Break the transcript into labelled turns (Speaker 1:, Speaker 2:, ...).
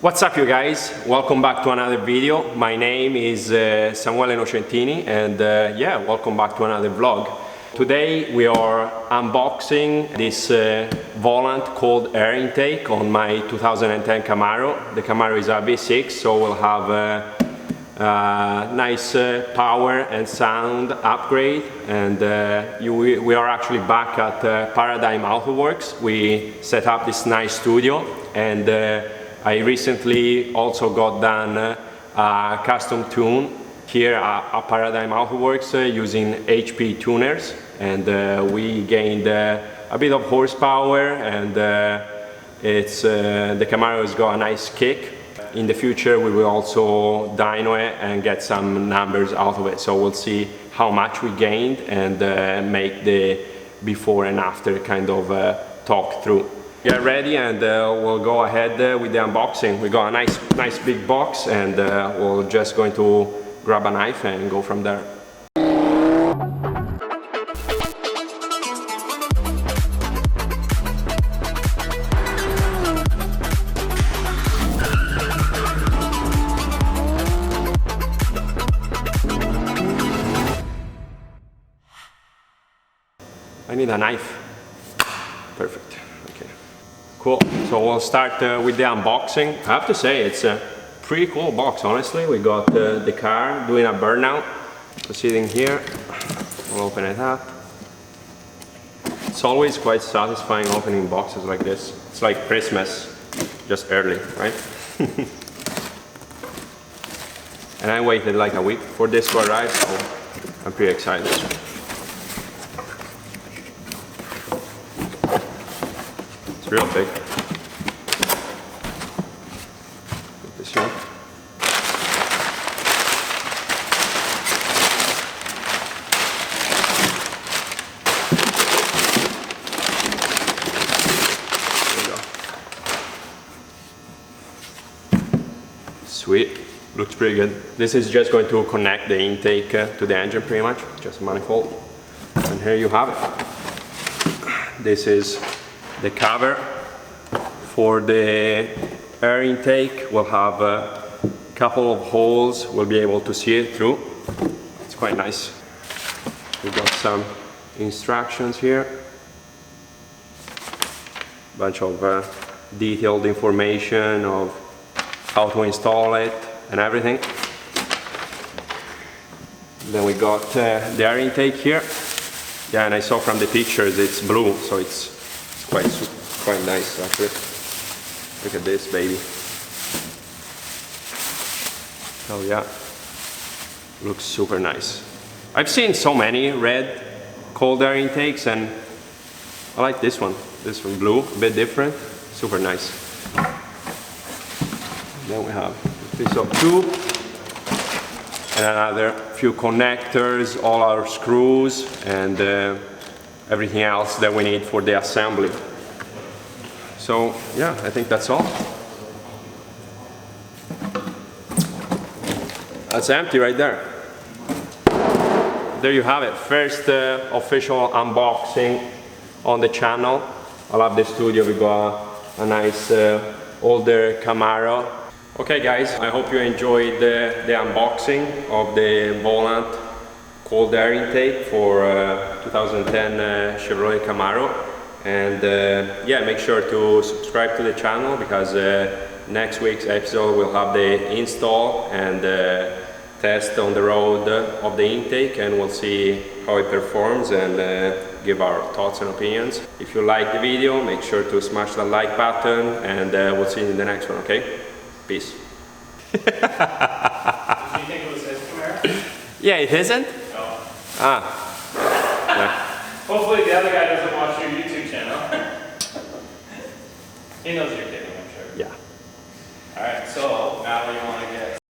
Speaker 1: What's up, you guys? Welcome back to another video. My name is Samuele Nocentini, and welcome back to another vlog. Today we are unboxing this Volant cold air intake on my 2010 Camaro. The Camaro is a V6, so we'll have a nice power and sound upgrade. And we are actually back at Paradigm AutoWorks. We set up this nice studio, and I recently also got done a custom tune here at Paradigm AutoWorks using HP tuners, and we gained a bit of horsepower, and the Camaro has got a nice kick. In the future we will also dyno it and get some numbers out of it, so we'll see how much we gained and make the before and after kind of talk through. Get ready and we'll go ahead with the unboxing. We got a nice big box, and we're just going to grab a knife and go from there. I need a knife. Perfect. Cool, so we'll start with the unboxing. I have to say, it's a pretty cool box, honestly. We got the car doing a burnout. So sitting here, we'll open it up. It's always quite satisfying opening boxes like this. It's like Christmas, just early, right? And I waited like a week for this to arrive, so I'm pretty excited. Real big. Put this here. There we go. Sweet. Looks pretty good. This is just going to connect the intake to the engine, pretty much. Just a manifold. And here you have it. This is the cover for the air intake. We'll have a couple of holes, we'll be able to see it through. It's quite nice. We've got some instructions here, bunch of detailed information of how to install it and everything. Then we got the air intake here. Yeah, and I saw from the pictures it's blue, so it's quite nice actually. Look at this baby. Oh yeah, looks super nice. I've seen so many red cold air intakes, and I like this one. This one blue, a bit different, super nice. Then we have a piece of tube and another few connectors, all our screws, and everything else that we need for the assembly. So yeah, I think that's all. That's empty right there. There you have it. First official unboxing on the channel. I love the studio. We got a nice older Camaro. Okay guys, I hope you enjoyed the unboxing of the Volant cold air intake for 2010 Chevrolet Camaro. And yeah, make sure to subscribe to the channel, because next week's episode will have the install and test on the road of the intake, and we'll see how it performs and give our thoughts and opinions. If you like the video, make sure to smash the like button, and we'll see you in the next one, okay? Peace.
Speaker 2: Did you think it was his Camaro?
Speaker 1: Yeah, it isn't?
Speaker 2: No.
Speaker 1: Ah. Yeah.
Speaker 2: Hopefully the other guy doesn't watch your YouTube channel. He knows you're kidding, I'm sure.
Speaker 1: Yeah.
Speaker 2: Alright, so now what do you want